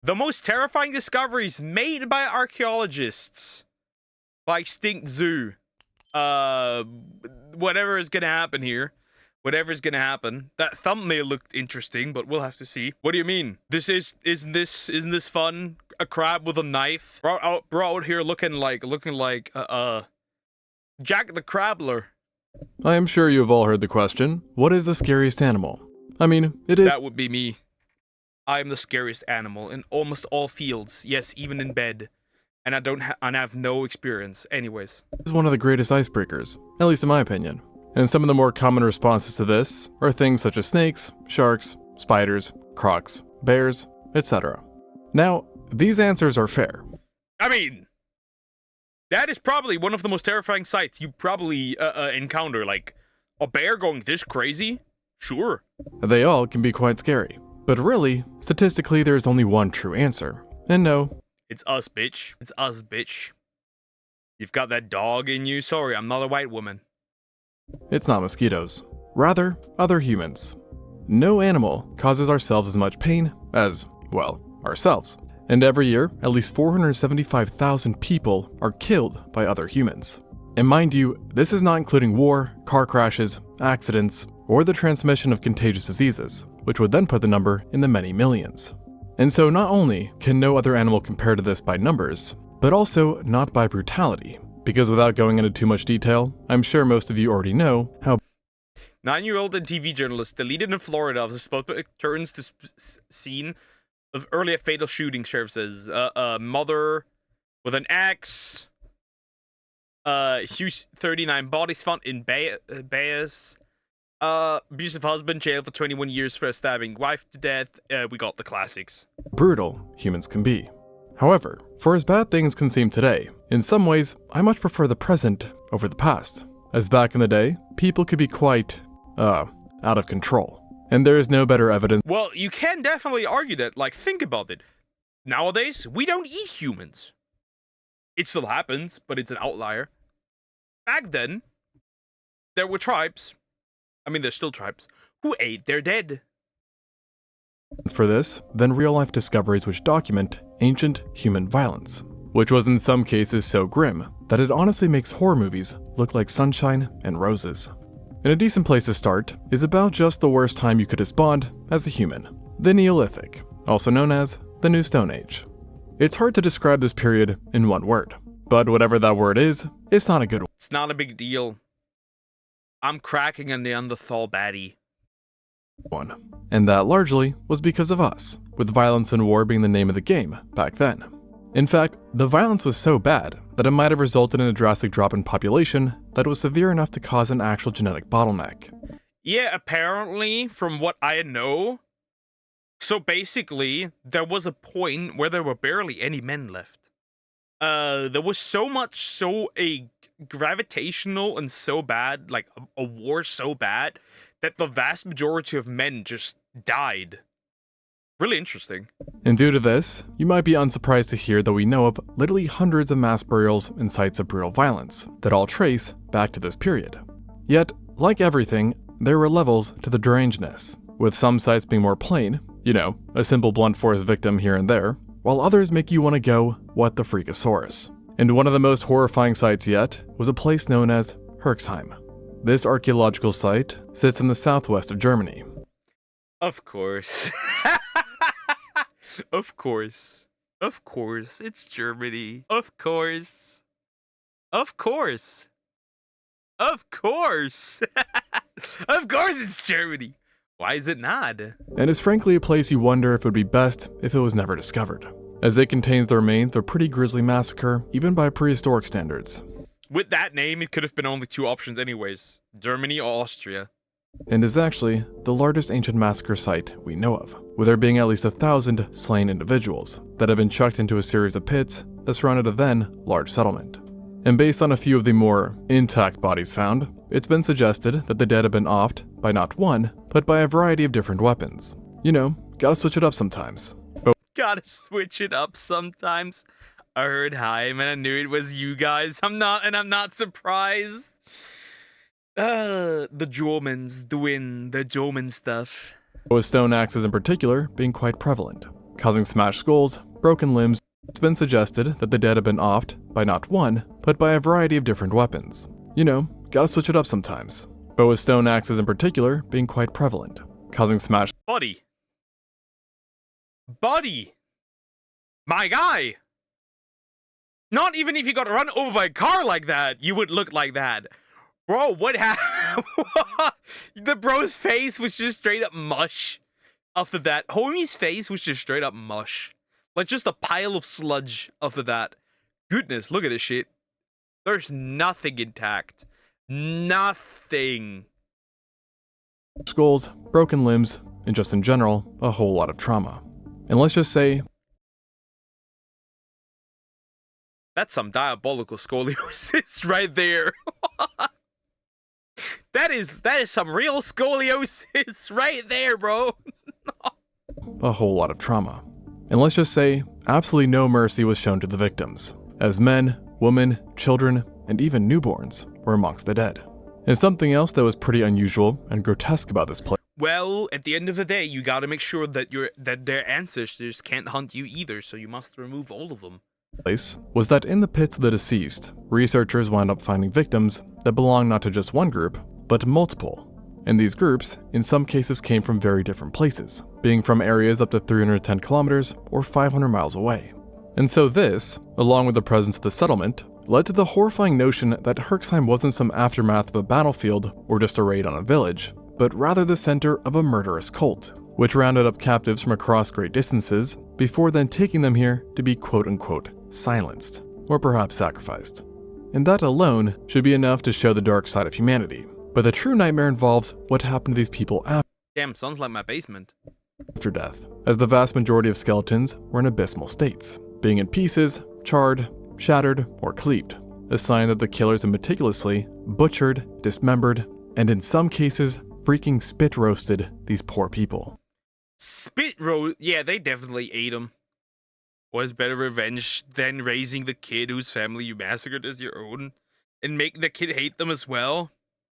The most terrifying discoveries made by archaeologists. By ExtinctZoo. Whatever is gonna happen here. Whatever's gonna happen. That thumbnail looked interesting, but we'll have to see. What do you mean? Isn't this fun? A crab with a knife? We're out here looking like Jack the Crabbler. I am sure you have all heard the question, what is the scariest animal? I mean, it is— That would be me. I am the scariest animal in almost all fields. Yes, even in bed. And I have no experience. Anyways. is one of the greatest icebreakers, at least in my opinion. And some of the more common responses to this are things such as snakes, sharks, spiders, crocs, bears, etc. Now, these answers are fair. I mean, that is probably one of the most terrifying sights you probably encounter. Like, a bear going this crazy? Sure. They all can be quite scary. But really, statistically, there is only one true answer. And no, It's us, bitch. It's us, bitch. You've got that dog in you. Sorry, I'm not a white woman. it's not mosquitoes. Rather, other humans. No animal causes ourselves as much pain as, well, ourselves. And every year, at least 475,000 people are killed by other humans. And mind you, this is not including war, car crashes, accidents, or the transmission of contagious diseases, which would then put the number in the many millions. And so not only can no other animal compare to this by numbers, but also not by brutality. Because without going into too much detail, I'm sure most of you already know how 9-year-old and TV journalist deleted in Florida of the suspect turns to scene of earlier fatal shooting, sheriff says. Mother with an axe. Huge 39 bodies found in Bayes. Abusive husband, jailed for 21 years for stabbing wife to death. We got the classics. brutal humans can be. However, for as bad things can seem today, in some ways, I much prefer the present over the past. As back in the day, people could be quite, out of control. And there is no better evidence— Well, you can definitely argue that. Like, think about it. Nowadays, we don't eat humans. It still happens, but it's an outlier. Back then, there were tribes. I mean, there's still tribes who ate their dead. for this than real-life discoveries which document ancient human violence, which was in some cases so grim that it honestly makes horror movies look like sunshine and roses. And a decent place to start is about just the worst time you could have spawned as a human, the Neolithic, also known as the New Stone Age. It's hard to describe this period in one word, but whatever that word is, it's not a good one. It's not a big deal. I'm cracking a Neanderthal baddie. And that largely was because of us, with violence and war being the name of the game back then. In fact, the violence was so bad that it might have resulted in a drastic drop in population that was severe enough to cause an actual genetic bottleneck. Yeah, apparently, from what I know. So basically, there was a point where there were barely any men left. There was a gravitational and so bad, like a war so bad, that the vast majority of men just died. Really interesting. And due to this, you might be unsurprised to hear that we know of literally hundreds of mass burials and sites of brutal violence that all trace back to this period. Yet, like everything, there were levels to the derangeness, with some sites being more plain, a simple blunt force victim here and there, while others make you want to go, what the freakosaurus. And one of the most horrifying sites yet was a place known as Herxheim. This archaeological site sits in the southwest of Germany. Of course. Of course. Of course. It's Germany. Of course. Of course. Of course. Of course it's Germany. Why is it not? And is frankly a place you wonder if it would be best if it was never discovered, as it contains the remains of a pretty grisly massacre, even by prehistoric standards. With that name, it could have been only two options anyways. Germany or Austria. And is actually the largest ancient massacre site we know of, with there being at least 1,000 slain individuals that have been chucked into a series of pits that surrounded a then large settlement. And based on a few of the more intact bodies found, it's been suggested that the dead have been offed by not one, but by a variety of different weapons. Gotta switch it up sometimes. Gotta switch it up sometimes. I heard Heim and I knew it was you guys. I'm not surprised. The Germans doing the German stuff. With stone axes in particular being quite prevalent, causing smashed skulls, broken limbs. It's been suggested that the dead have been offed by not one, but by a variety of different weapons. You know, gotta switch it up sometimes. But with stone axes in particular being quite prevalent, causing smashed Buddy. My guy. Not even if you got run over by a car like that, you would look like that. Bro, what happened? The bro's face was just straight up mush. After that, homie's face was just straight up mush. Like just a pile of sludge after that. Goodness, look at this shit. There's nothing intact. Nothing. skulls, broken limbs, and just in general, a whole lot of trauma. And let's just say, That's some diabolical scoliosis right there. That is some real scoliosis right there, bro. a whole lot of trauma. And let's just say, absolutely no mercy was shown to the victims, as men, women, children, and even newborns were amongst the dead. And something else that was pretty unusual and grotesque about this place Well, at the end of the day, you gotta make sure that their ancestors can't hunt you either, so you must remove all of them. was that in the pits of the deceased, researchers wound up finding victims that belonged not to just one group, but multiple. And these groups, in some cases, came from very different places, being from areas up to 310 kilometers or 500 miles away. And so this, along with the presence of the settlement, led to the horrifying notion that Herxheim wasn't some aftermath of a battlefield or just a raid on a village, but rather the center of a murderous cult, which rounded up captives from across great distances before then taking them here to be quote-unquote silenced, or perhaps sacrificed. And that alone should be enough to show the dark side of humanity. But the true nightmare involves what happened to these people Damn, sounds like my basement. after death, as the vast majority of skeletons were in abysmal states, being in pieces, charred, shattered, or cleaved, a sign that the killers had meticulously butchered, dismembered, and in some cases, freaking spit roasted these poor people. Spit roast? Yeah, they definitely ate him. Was better revenge than raising the kid whose family you massacred as your own and making the kid hate them as well?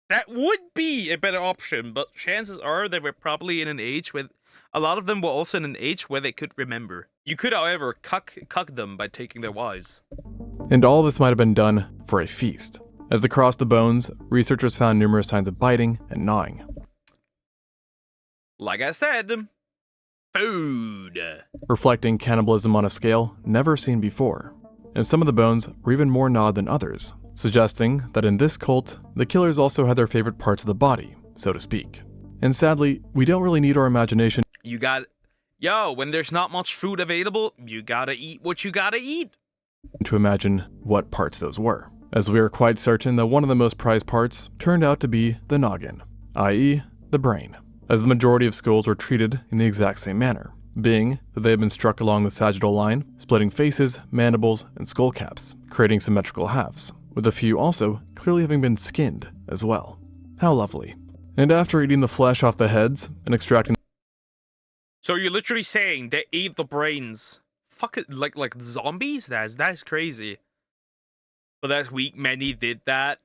That would be a better option, but chances are they were probably in an age where a lot of them were also in an age where they could remember. You could, however, cuck them by taking their wives. And all this might have been done for a feast. As across the bones, researchers found numerous signs of biting and gnawing. Like I said, food. Reflecting cannibalism on a scale never seen before. And some of the bones were even more gnawed than others, suggesting that in this cult, the killers also had their favorite parts of the body, so to speak. And sadly, we don't really need our imagination when there's not much food available, you gotta eat what you gotta eat. to imagine what parts those were, as we are quite certain that one of the most prized parts turned out to be the noggin, i.e. the brain, as the majority of skulls were treated in the exact same manner, being that they had been struck along the sagittal line, splitting faces, mandibles, and skull caps, creating symmetrical halves, with a few also clearly having been skinned as well. How lovely. And after eating the flesh off the heads and extracting So you're literally saying they ate the brains? Fuck it, like zombies? That's crazy. But that's weak. Many did that.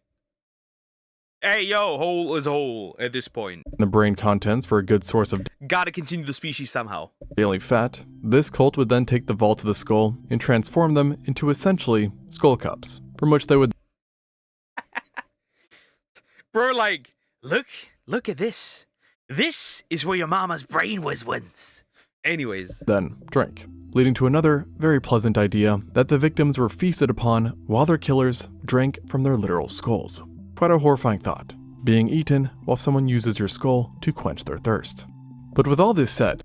Hey, yo, whole is whole at this point. the brain contents for a good source of Gotta continue the species somehow. daily fat, this cult would then take the vaults of the skull and transform them into essentially skull cups, from which they would Bro, like, look at this. This is where your mama's brain was once. Anyways. then drink, leading to another very pleasant idea that the victims were feasted upon while their killers drank from their literal skulls. Quite a horrifying thought, being eaten while someone uses your skull to quench their thirst. But with all this said,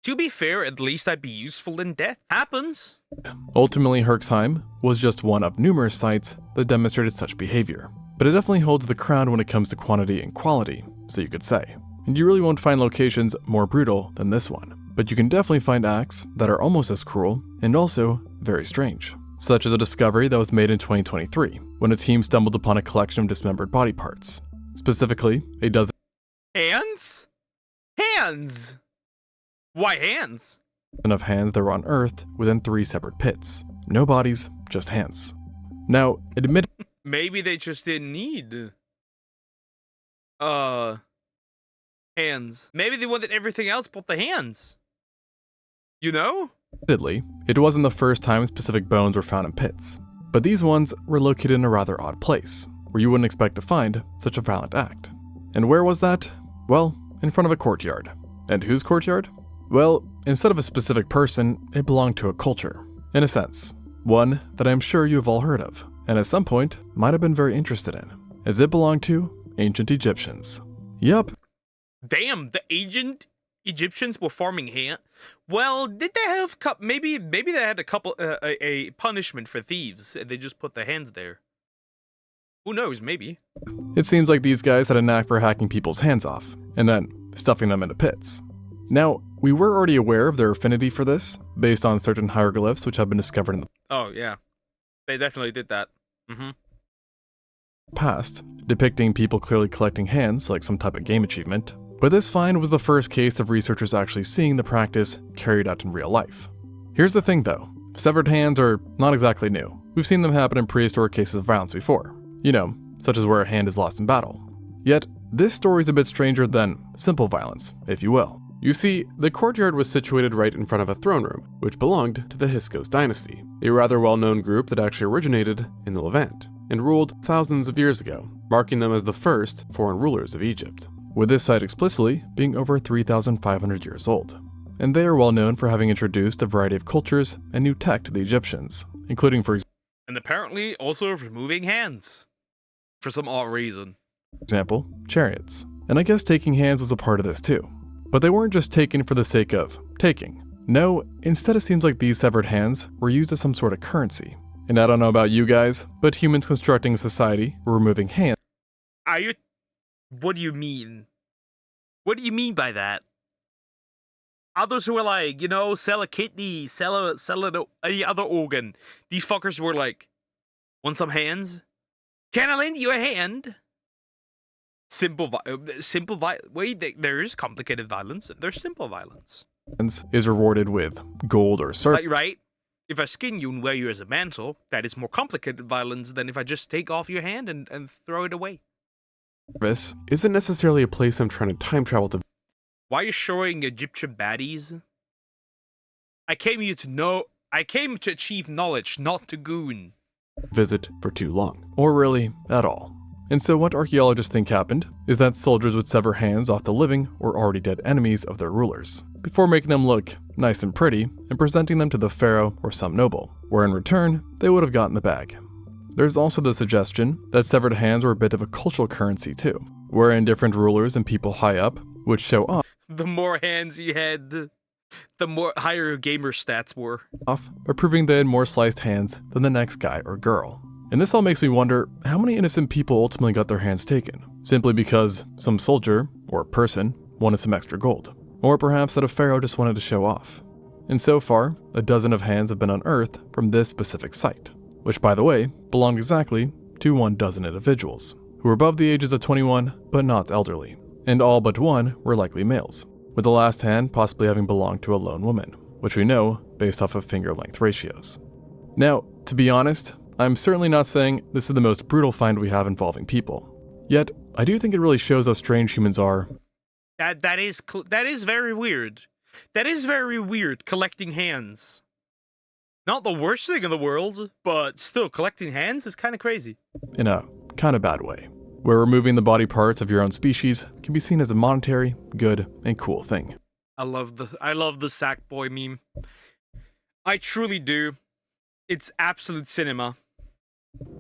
To be fair, at least I'd be useful in death. Happens. ultimately Herxheim was just one of numerous sites that demonstrated such behavior. But it definitely holds the crown when it comes to quantity and quality, so you could say. And you really won't find locations more brutal than this one. But you can definitely find acts that are almost as cruel and also very strange. Such as a discovery that was made in 2023, when a team stumbled upon a collection of dismembered body parts. Specifically, a dozen Hands? Hands? Why hands? of hands that were unearthed within 3 separate pits. No bodies, just hands. Now, admittedly, Maybe they just didn't need hands. Maybe they wanted everything else but the hands. You know? Admittedly, it wasn't the first time specific bones were found in pits, but these ones were located in a rather odd place, where you wouldn't expect to find such a violent act. And where was that? Well, in front of a courtyard. And whose courtyard? Well, instead of a specific person, it belonged to a culture. In a sense, one that I'm sure you have all heard of, and at some point might have been very interested in, as it belonged to ancient Egyptians. Yup. Damn, the ancient Egyptians were farming hand. Well, did they have maybe they had a punishment for thieves and they just put their hands there. Who knows, maybe. It seems like these guys had a knack for hacking people's hands off, and then stuffing them into pits. Now, we were already aware of their affinity for this, based on certain hieroglyphs which have been discovered in the Oh, yeah. They definitely did that. past, depicting people clearly collecting hands like some type of game achievement. But this find was the first case of researchers actually seeing the practice carried out in real life. Here's the thing though, severed hands are not exactly new. We've seen them happen in prehistoric cases of violence before. You know, such as where a hand is lost in battle. Yet, this story is a bit stranger than simple violence, if you will. You see, the courtyard was situated right in front of a throne room, which belonged to the Hyksos dynasty, a rather well-known group that actually originated in the Levant, and ruled thousands of years ago, marking them as the first foreign rulers of Egypt, with this site explicitly being over 3,500 years old. And they are well known for having introduced a variety of cultures and new tech to the Egyptians, including And apparently also removing hands. For some odd reason. example, chariots. And I guess taking hands was a part of this too. But they weren't just taken for the sake of taking. No, instead it seems like these severed hands were used as some sort of currency. And I don't know about you guys, but humans constructing a society were removing hands. What do you mean? What do you mean by that? Others who were like, sell a kidney, sell any other organ. These fuckers were like, want some hands? Can I lend you a hand? There is complicated violence and there's simple violence. Is rewarded with gold or silver. Right? If I skin you and wear you as a mantle, that is more complicated violence than if I just take off your hand and throw it away. This isn't necessarily a place I'm trying to time travel to. Why are you showing Egyptian baddies? I came to achieve knowledge, not to goon. Visit for too long, or really at all. And so what archaeologists think happened is that soldiers would sever hands off the living or already dead enemies of their rulers, before making them look nice and pretty and presenting them to the pharaoh or some noble, where in return they would have gotten the bag. There's also the suggestion that severed hands were a bit of a cultural currency too, wherein different rulers and people high up would show off. The more hands you had, the more higher gamer stats were. Off by proving they had more sliced hands than the next guy or girl. And this all makes me wonder how many innocent people ultimately got their hands taken, simply because some soldier or person wanted some extra gold, or perhaps that a pharaoh just wanted to show off. And so far, a dozen of hands have been unearthed from this specific site, which by the way, belonged exactly to 12 individuals, who were above the ages of 21 but not elderly, and all but one were likely males, with the last hand possibly having belonged to a lone woman, which we know based off of finger length ratios. Now, to be honest, I'm certainly not saying this is the most brutal find we have involving people. Yet, I do think it really shows how strange humans are. That is very weird. That is very weird, collecting hands. Not the worst thing in the world, but still, collecting hands is kind of crazy. In a kind of bad way, where removing the body parts of your own species can be seen as a monetary, good, and cool thing. I love the Sackboy meme. I truly do. It's absolute cinema.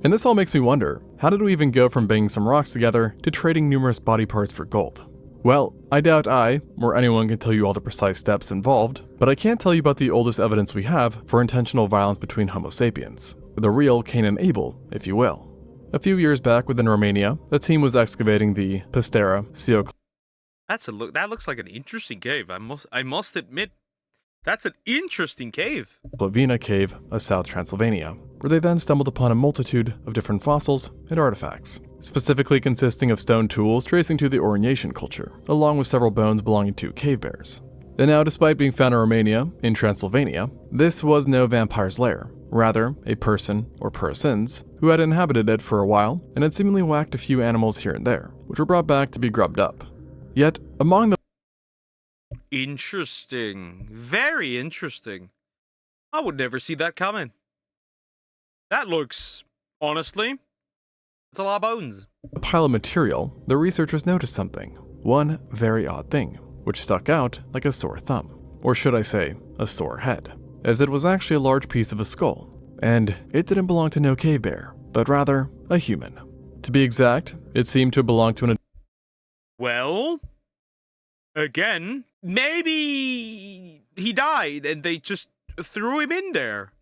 And this all makes me wonder, how did we even go from banging some rocks together to trading numerous body parts for gold? Well, I doubt I, or anyone can tell you all the precise steps involved, but I can tell you about the oldest evidence we have for intentional violence between Homo sapiens, the real Cain and Abel, if you will. A few years back within Romania, the team was excavating the Pastera Sioc. That looks like an interesting cave. I must admit, that's an interesting cave. Slovenia cave of South Transylvania, where they then stumbled upon a multitude of different fossils and artifacts, specifically consisting of stone tools tracing to the Aurignacian culture, along with several bones belonging to cave bears. And now, despite being found in Romania, in Transylvania, this was no vampire's lair, rather a person or persons who had inhabited it for a while and had seemingly whacked a few animals here and there, which were brought back to be grubbed up. Yet, among the Interesting. Very interesting. I would never see that coming. That looks, honestly, it's a lot of bones. The pile of material, the researchers noticed something. One very odd thing, which stuck out like a sore thumb. Or should I say, a sore head. As it was actually a large piece of a skull. And it didn't belong to no cave bear, but rather a human. To be exact, it seemed to belong to an... Well, again, maybe he died and they just threw him in there.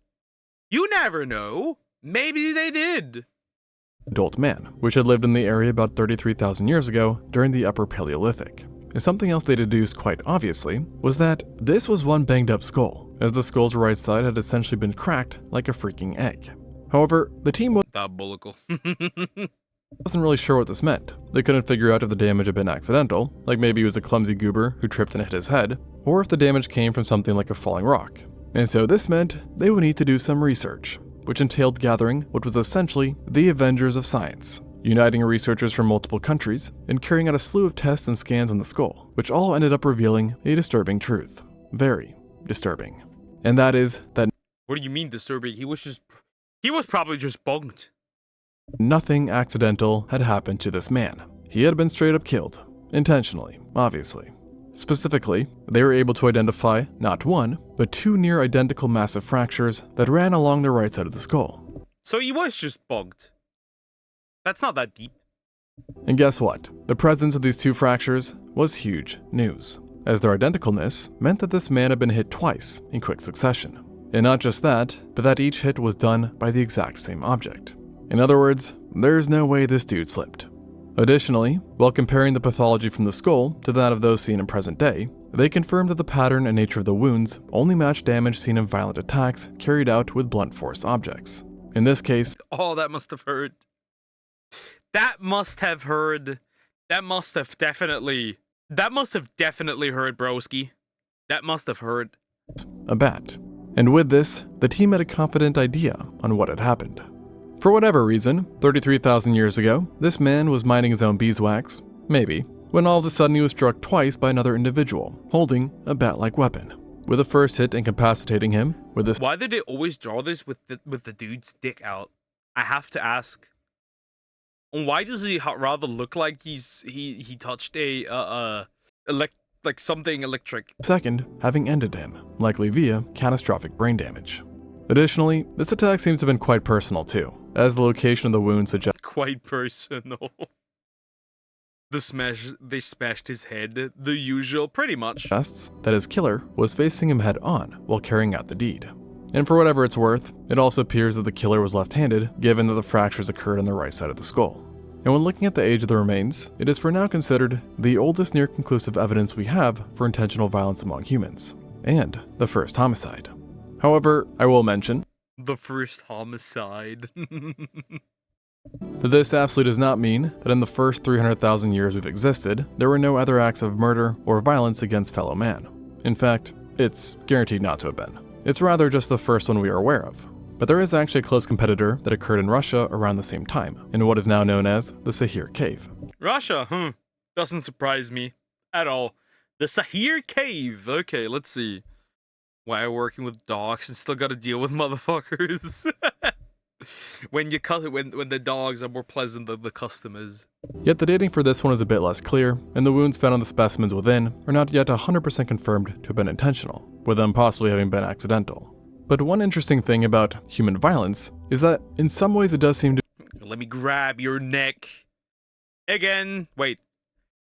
You never know. Maybe they did. adult man, which had lived in the area about 33,000 years ago during the Upper Paleolithic. And something else they deduced quite obviously was that this was one banged up skull, as the skull's right side had essentially been cracked like a freaking egg. However, the team Diabolical. wasn't really sure what this meant. They couldn't figure out if the damage had been accidental, like maybe it was a clumsy goober who tripped and hit his head, or if the damage came from something like a falling rock. And so this meant they would need to do some research, which entailed gathering what was essentially the Avengers of Science, uniting researchers from multiple countries and carrying out a slew of tests and scans on the skull, which all ended up revealing a disturbing truth. Very disturbing. And that is that What do you mean disturbing? He was probably just bugged. nothing accidental had happened to this man. He had been straight up killed. Intentionally, obviously. Specifically, they were able to identify not one, but two near identical massive fractures that ran along the right side of the skull. So he was just bugged. That's not that deep. And guess what? The presence of these two fractures was huge news, as their identicalness meant that this man had been hit twice in quick succession. And not just that, but that each hit was done by the exact same object. In other words, there's no way this dude slipped. Additionally, while comparing the pathology from the skull to that of those seen in present day, they confirmed that the pattern and nature of the wounds only matched damage seen in violent attacks carried out with blunt force objects. In this case, Oh, that must have hurt. That must have hurt. That must have definitely hurt, broski. That must have hurt. a bat. And with this, the team had a confident idea on what had happened. For whatever reason, 33,000 years ago, this man was mining his own beeswax, maybe, when all of a sudden he was struck twice by another individual, holding a bat-like weapon, with the first hit incapacitating him with this. Why did they always draw this with the dude's dick out? I have to ask. And why does he rather look like he touched like something electric? Second, having ended him, likely via catastrophic brain damage. Additionally, this attack seems to have been quite personal too, as the location of the wound suggests Quite personal. They smashed his head, the usual, pretty much. that his killer was facing him head on while carrying out the deed. And for whatever it's worth, it also appears that the killer was left-handed, given that the fractures occurred on the right side of the skull. And when looking at the age of the remains, it is for now considered the oldest near-conclusive evidence we have for intentional violence among humans, and the first homicide. However, I will mention The first homicide. that this absolutely does not mean that in the first 300,000 years we've existed, there were no other acts of murder or violence against fellow man. In fact, it's guaranteed not to have been. It's rather just the first one we are aware of. But there is actually a close competitor that occurred in Russia around the same time, in what is now known as the Sahir Cave. Russia, doesn't surprise me at all. The Sahir Cave. Okay, let's see. Why are working with dogs and still got to deal with motherfuckers? when the dogs are more pleasant than the customers. Yet the dating for this one is a bit less clear, and the wounds found on the specimens within are not yet 100% confirmed to have been intentional, with them possibly having been accidental. But one interesting thing about human violence is that in some ways it does seem to Let me grab your neck. Again, wait.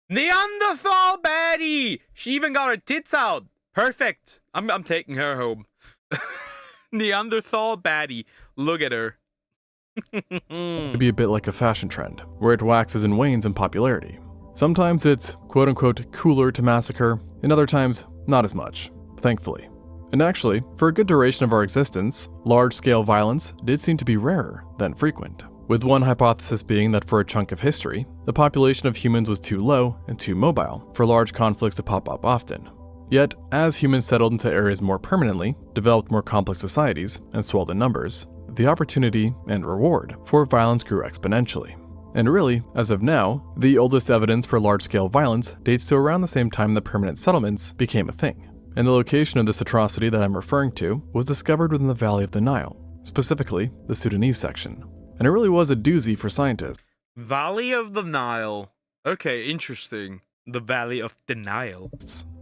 Neanderthal baddie! She even got her tits out. Perfect. I'm taking her home. Neanderthal baddie. Look at her. be a bit like a fashion trend, where it waxes and wanes in popularity. Sometimes it's quote-unquote cooler to massacre, and other times not as much, thankfully. And actually, for a good duration of our existence, large-scale violence did seem to be rarer than frequent, with one hypothesis being that for a chunk of history, the population of humans was too low and too mobile for large conflicts to pop up often. Yet, as humans settled into areas more permanently, developed more complex societies, and swelled in numbers, the opportunity and reward for violence grew exponentially. And really, as of now, the oldest evidence for large-scale violence dates to around the same time that permanent settlements became a thing. And the location of this atrocity that I'm referring to was discovered within the Valley of the Nile, specifically the Sudanese section. And it really was a doozy for scientists. Valley of the Nile. Okay, interesting. The Valley of the Nile.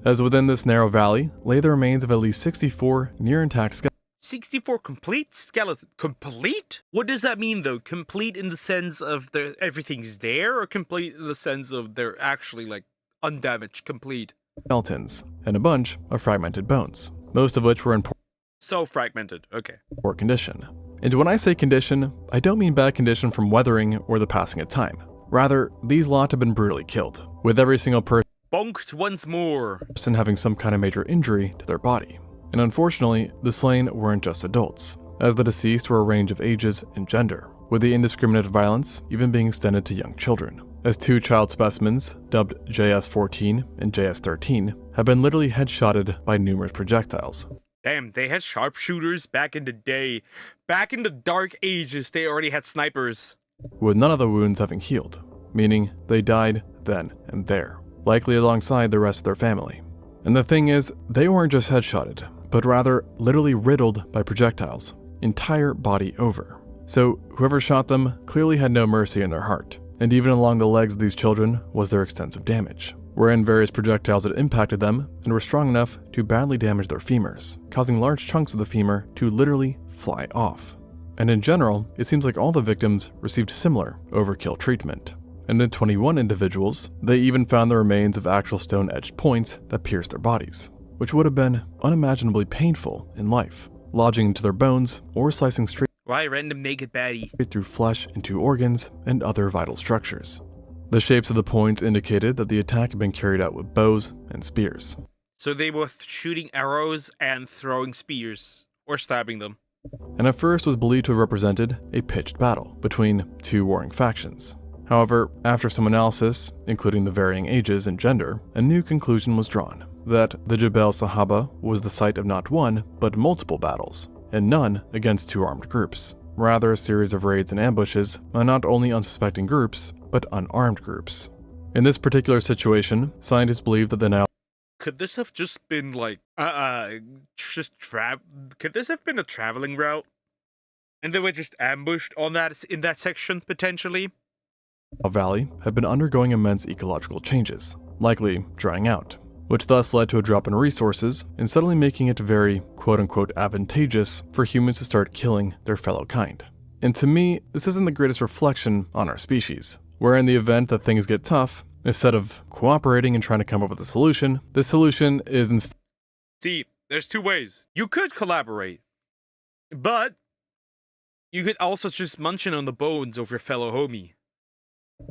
As within this narrow valley lay the remains of at least 64 near-intact skeletons. 64 complete skeleton. Complete? What does that mean though? Complete in the sense of everything's there, or complete in the sense of they're actually like undamaged, complete? Skeletons, and a bunch of fragmented bones, most of which were in So fragmented, okay. poor condition. And when I say condition, I don't mean bad condition from weathering or the passing of time. Rather, these lot have been brutally killed, with every single person Bonked once more. having some kind of major injury to their body. And unfortunately, the slain weren't just adults, as the deceased were a range of ages and gender, with the indiscriminate violence even being extended to young children, as 2 child specimens, dubbed JS-14 and JS-13, have been literally headshotted by numerous projectiles. Damn, they had sharpshooters back in the day. Back in the dark ages, they already had snipers. With none of the wounds having healed, meaning they died then and there, likely alongside the rest of their family. And the thing is, they weren't just headshotted, but rather literally riddled by projectiles, entire body over. So whoever shot them clearly had no mercy in their heart, and even along the legs of these children was their extensive damage, wherein various projectiles had impacted them and were strong enough to badly damage their femurs, causing large chunks of the femur to literally fly off. And in general, it seems like all the victims received similar overkill treatment. And in 21 individuals, they even found the remains of actual stone-edged points that pierced their bodies, which would have been unimaginably painful in life, lodging into their bones or slicing straight Why random naked baddie? through flesh into organs and other vital structures. The shapes of the points indicated that the attack had been carried out with bows and spears. So they were shooting arrows and throwing spears, or stabbing them. And at first was believed to have represented a pitched battle between 2 warring factions. However, after some analysis, including the varying ages and gender, a new conclusion was drawn, that the Jebel Sahaba was the site of not one, but multiple battles, and none against 2 armed groups. Rather a series of raids and ambushes on not only unsuspecting groups, but unarmed groups. In this particular situation, scientists believe that the Nile Could this have just been like, could this have been a traveling route? And they were just ambushed on that, in that section, potentially? Valley had been undergoing immense ecological changes, likely drying out, which thus led to a drop in resources and suddenly making it very quote-unquote advantageous for humans to start killing their fellow kind. And to me, this isn't the greatest reflection on our species, where in the event that things get tough, instead of cooperating and trying to come up with a solution, the solution is instead See, there's 2 ways. You could collaborate, but you could also just munch in on the bones of your fellow homie.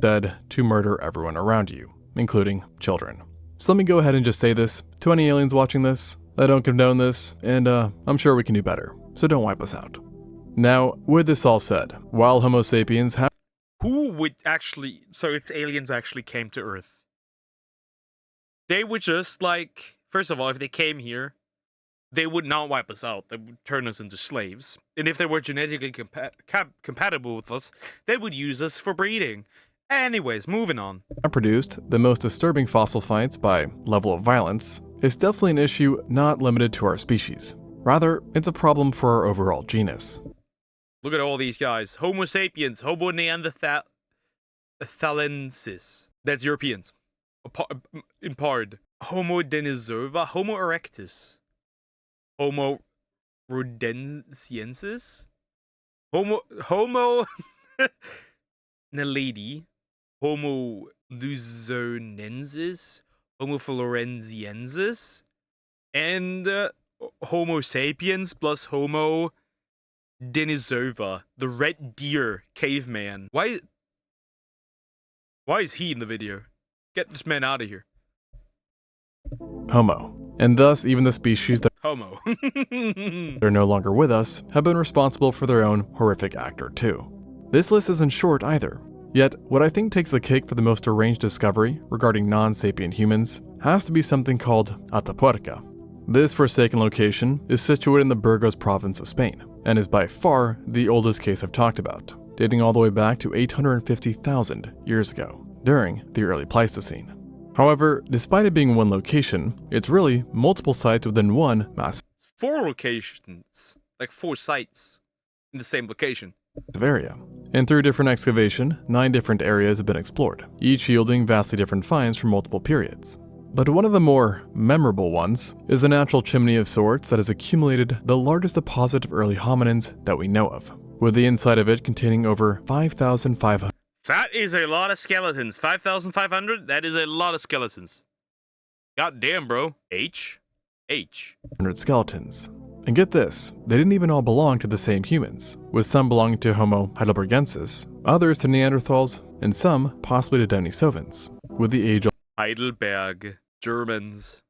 to murder everyone around you, including children. So let me go ahead and just say this to any aliens watching this. I don't condone this, and I'm sure we can do better, so don't wipe us out. Now, with this all said, while Homo sapiens have Who would actually, so if aliens actually came to Earth, they would just like, first of all, if they came here, they would not wipe us out. They would turn us into slaves. And if they were genetically compatible with us, they would use us for breeding. Anyways, moving on. produced the most disturbing fossil finds by level of violence is definitely an issue not limited to our species. Rather, it's a problem for our overall genus. Look at all these guys. Homo sapiens, Homo neanderthalensis. That's Europeans. In part. Homo denisova, Homo erectus. Homo rhodensiensis. Homo naledi. Homo luzonensis. Homo florenziensis. And Homo sapiens plus Homo Denisova, the red deer caveman. Why is he in the video? Get this man out of here. Homo. And thus, even the species that Homo. are no longer with us have been responsible for their own horrific act or two. This list isn't short either. Yet, what I think takes the cake for the most deranged discovery regarding non-sapient humans has to be something called Atapuerca. This forsaken location is situated in the Burgos province of Spain, and is by far the oldest case I've talked about, dating all the way back to 850,000 years ago, during the early Pleistocene. However, despite it being one location, it's really multiple sites within one massive 4 locations, like 4 sites in the same location. area. And through different excavation, 9 different areas have been explored, each yielding vastly different finds from multiple periods. But one of the more memorable ones is a natural chimney of sorts that has accumulated the largest deposit of early hominins that we know of, with the inside of it containing over 5,500 That is a lot of skeletons. 5,500? That is a lot of skeletons. God damn, bro. H. skeletons. And get this, they didn't even all belong to the same humans, with some belonging to Homo heidelbergensis, others to Neanderthals, and some possibly to Denisovans, with the age Heidelberg. Germans.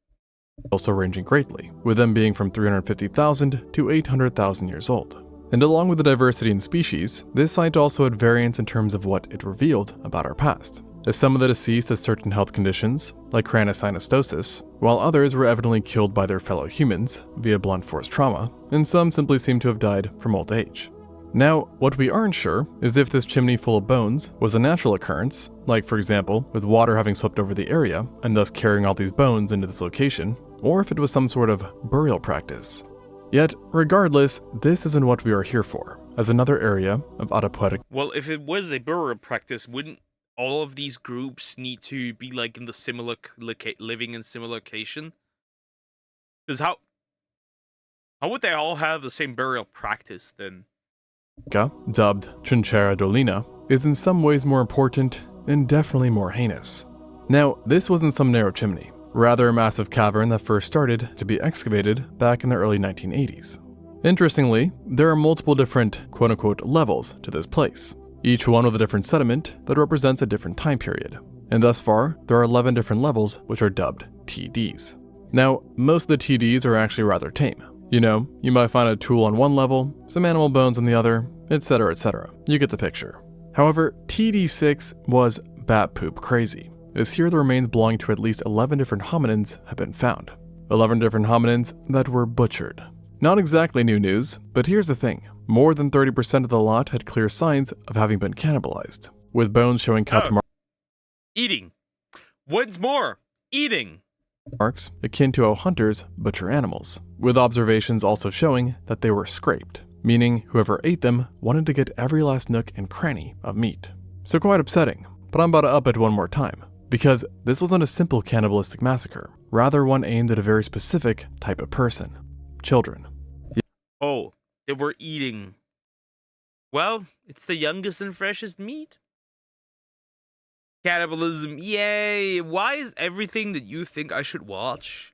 also ranging greatly, with them being from 350,000 to 800,000 years old. And along with the diversity in species, this site also had variance in terms of what it revealed about our past, as some of the deceased had certain health conditions, like craniosynostosis, while others were evidently killed by their fellow humans via blunt force trauma, and some simply seemed to have died from old age. Now, what we aren't sure is if this chimney full of bones was a natural occurrence, like for example, with water having swept over the area and thus carrying all these bones into this location, or if it was some sort of burial practice. Yet, regardless, this isn't what we are here for, as another area of autopoietic. Well, if it was a burial practice, wouldn't all of these groups need to be like in the similar living in similar location? Because how would they all have the same burial practice then? Dubbed Trinchera Dolina, is in some ways more important and definitely more heinous. Now, this wasn't some narrow chimney, rather a massive cavern that first started to be excavated back in the early 1980s. Interestingly, there are multiple different quote-unquote levels to this place, each one with a different sediment that represents a different time period. And thus far, there are 11 different levels which are dubbed TDs. Now, most of the TDs are actually rather tame. You know, you might find a tool on one level, some animal bones on the other, etc, etc. You get the picture. However, TD6 was bat poop crazy, as here the remains belonging to at least 11 different hominins have been found. 11 different hominins that were butchered. Not exactly new news, but here's the thing. More than 30% of the lot had clear signs of having been cannibalized, with bones showing cut Eating. Once more, eating. marks akin to how hunters butcher animals, with observations also showing that they were scraped, meaning whoever ate them wanted to get every last nook and cranny of meat. So quite upsetting, but I'm about to up it one more time, because this wasn't a simple cannibalistic massacre, rather one aimed at a very specific type of person: children. Oh, they were eating. Well, it's the youngest and freshest meat. Cannibalism, yay! Why is everything that you think I should watch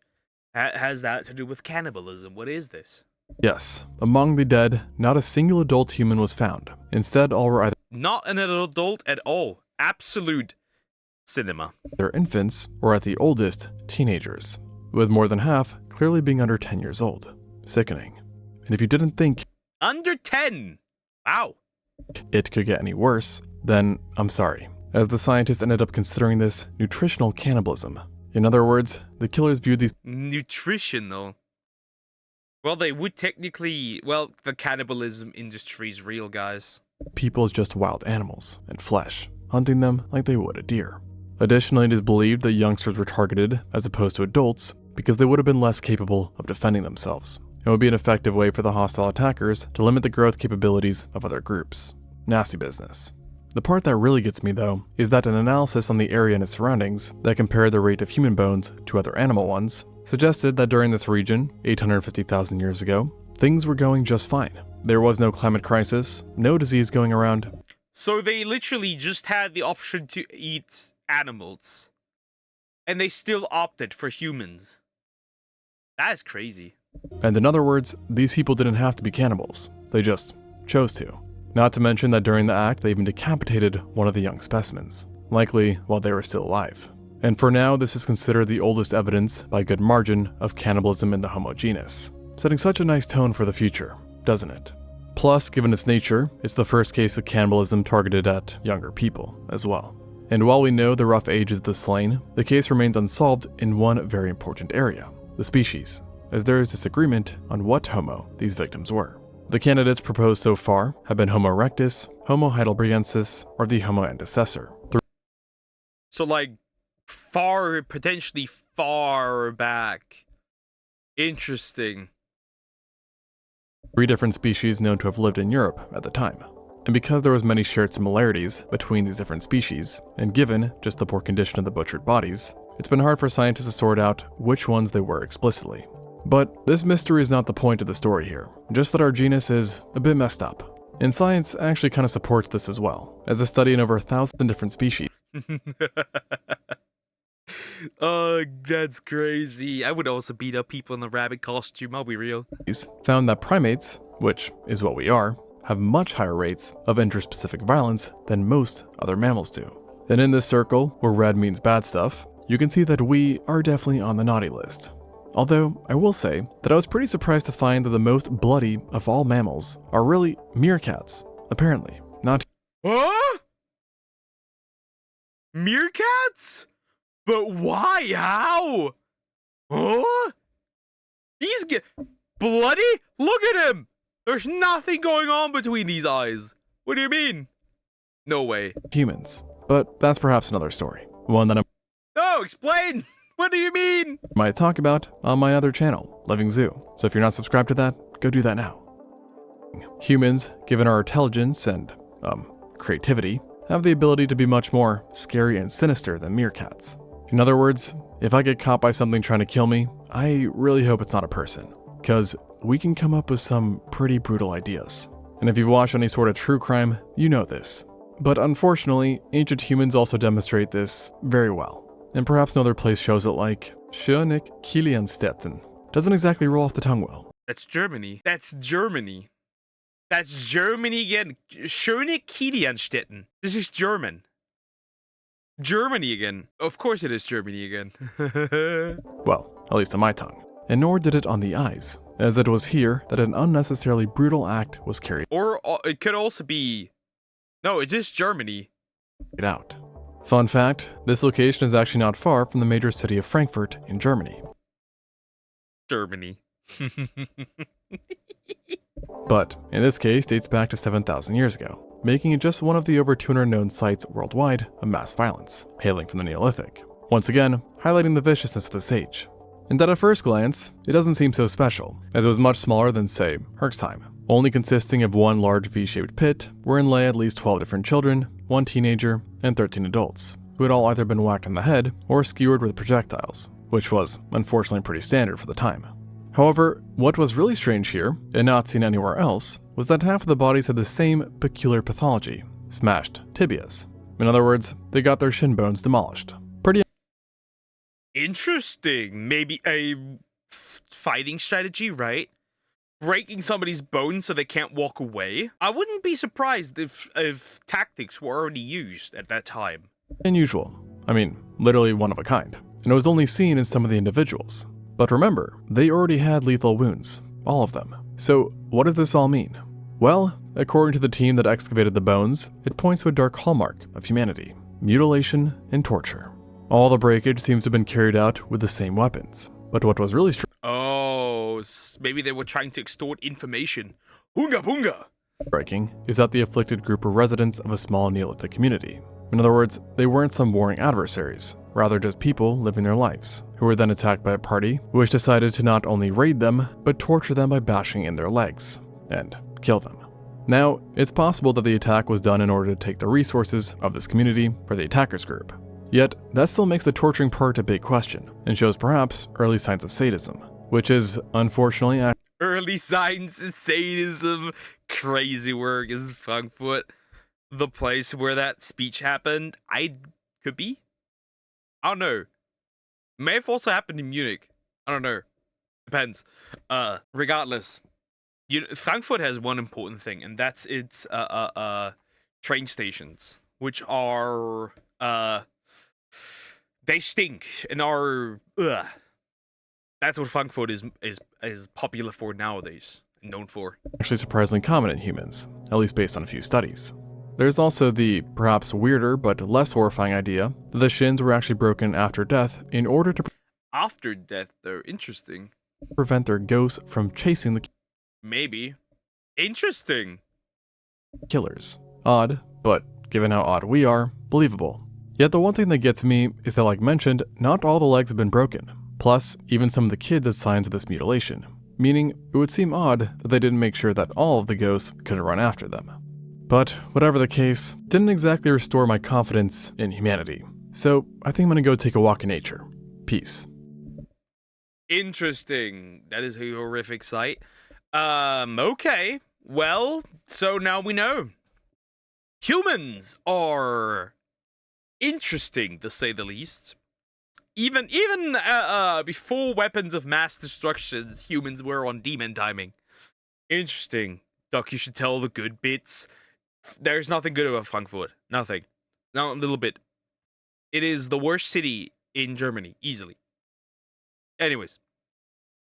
has that to do with cannibalism? What is this? Yes, among the dead, not a single adult human was found. Instead, all were either Not an adult at all. Absolute cinema. infants or at the oldest, teenagers, with more than half clearly being under 10 years old. Sickening. And if you didn't think Under 10! Wow. it could get any worse, then I'm sorry, as the scientists ended up considering this nutritional cannibalism. In other words, the killers viewed these Nutrition, though. Well, they would technically... Well, the cannibalism industry's real, guys. people as just wild animals and flesh, hunting them like they would a deer. Additionally, it is believed that youngsters were targeted as opposed to adults because they would have been less capable of defending themselves. It would be an effective way for the hostile attackers to limit the growth capabilities of other groups. Nasty business. The part that really gets me, though, is that an analysis on the area and its surroundings that compared the rate of human bones to other animal ones suggested that during this region, 850,000 years ago, things were going just fine. There was no climate crisis, no disease going around. So they literally just had the option to eat animals. And they still opted for humans. That is crazy. And in other words, these people didn't have to be cannibals. They just chose to. Not to mention that during the act, they even decapitated one of the young specimens, likely while they were still alive. And for now, this is considered the oldest evidence, by good margin, of cannibalism in the Homo genus, setting such a nice tone for the future, doesn't it? Plus, given its nature, it's the first case of cannibalism targeted at younger people as well. And while we know the rough ages of the slain, the case remains unsolved in one very important area: the species, as there is disagreement on what Homo these victims were. The candidates proposed so far have been Homo erectus, Homo heidelbergensis, or the Homo antecessor. So, like, potentially far back. Interesting. 3 different species known to have lived in Europe at the time. And because there was many shared similarities between these different species, and given just the poor condition of the butchered bodies, it's been hard for scientists to sort out which ones they were explicitly. But this mystery is not the point of the story here, just that our genus is a bit messed up. And science actually kind of supports this as well, as a study in over 1,000 different species. Oh, that's crazy. I would also beat up people in the rabbit costume, I'll be real. Found that primates, which is what we are, have much higher rates of interspecific violence than most other mammals do. And in this circle, where red means bad stuff, you can see that we are definitely on the naughty list. Although, I will say that I was pretty surprised to find that the most bloody of all mammals are really meerkats, apparently. Not Huh? Meerkats? But why? How? Huh? He's bloody? Look at him! There's nothing going on between these eyes. What do you mean? No way. humans. But that's perhaps another story. One that I No, explain! What do you mean? might talk about on my other channel, ExtinctZoo. So if you're not subscribed to that, go do that now. Humans, given our intelligence and, creativity, have the ability to be much more scary and sinister than meerkats. In other words, if I get caught by something trying to kill me, I really hope it's not a person, because we can come up with some pretty brutal ideas. And if you've watched any sort of true crime, you know this. But unfortunately, ancient humans also demonstrate this very well. And perhaps no other place shows it like Schöne Kilianstetten. Doesn't exactly roll off the tongue well. That's Germany. That's Germany. That's Germany again. Schöne Kilianstetten. This is German. Germany again. Of course it is Germany again. Well, at least on my tongue. And nor did it on the eyes, as it was here that an unnecessarily brutal act was carried Or it could also be... No, it is Germany. out. Fun fact, this location is actually not far from the major city of Frankfurt in Germany. Germany. But, in this case, dates back to 7,000 years ago, making it just one of the over 200 known sites worldwide of mass violence, hailing from the Neolithic. Once again, highlighting the viciousness of this age. And at a first glance, it doesn't seem so special, as it was much smaller than, say, Herxheim, only consisting of one large V-shaped pit wherein lay at least 12 different children, 1 teenager, and 13 adults, who had all either been whacked on the head or skewered with projectiles, which was unfortunately pretty standard for the time. However, what was really strange here, and not seen anywhere else, was that half of the bodies had the same peculiar pathology, smashed tibias. In other words, they got their shin bones demolished. Pretty Interesting. Maybe a fighting strategy, right? Breaking somebody's bones so they can't walk away. I wouldn't be surprised if tactics were already used at that time. unusual. I mean, literally one of a kind. And it was only seen in some of the individuals. But remember, they already had lethal wounds. All of them. So, what does this all mean? Well, according to the team that excavated the bones, it points to a dark hallmark of humanity: mutilation and torture. All the breakage seems to have been carried out with the same weapons. But what was really Oh, maybe they were trying to extort information. Hunga bunga! striking is that the afflicted group were residents of a small Neolithic community. In other words, they weren't some warring adversaries, rather just people living their lives, who were then attacked by a party which decided to not only raid them, but torture them by bashing in their legs, and kill them. Now, it's possible that the attack was done in order to take the resources of this community for the attackers group. Yet, that still makes the torturing part a big question, and shows perhaps early signs of sadism, which is, unfortunately, Early signs of sadism. Crazy work is Frankfurt. The place where that speech happened. Could be? I don't know. May have also happened in Munich. I don't know. Depends. Regardless. Frankfurt has one important thing, and that's its train stations, which are they stink and are That's what Frankfurt is popular for nowadays, known for. actually surprisingly common in humans, at least based on a few studies. There's also the perhaps weirder but less horrifying idea that the shins were actually broken after death in order to After death, though, interesting. prevent their ghosts from chasing the Maybe. Interesting. Killers. Odd, but given how odd we are, believable. Yet the one thing that gets me is that, like mentioned, not all the legs have been broken. Plus, even some of the kids had signs of this mutilation, meaning it would seem odd that they didn't make sure that all of the ghosts couldn't run after them. But whatever the case, didn't exactly restore my confidence in humanity. So I think I'm gonna go take a walk in nature. Peace. Interesting. That is a horrific sight. Okay. Well, so now we know. Humans are interesting, to say the least. Even before weapons of mass destructions, humans were on demon timing. Interesting. Duck, you should tell the good bits. There's nothing good about Frankfurt. Nothing. Not a little bit. It is the worst city in Germany, easily. Anyways,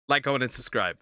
like, comment, and subscribe.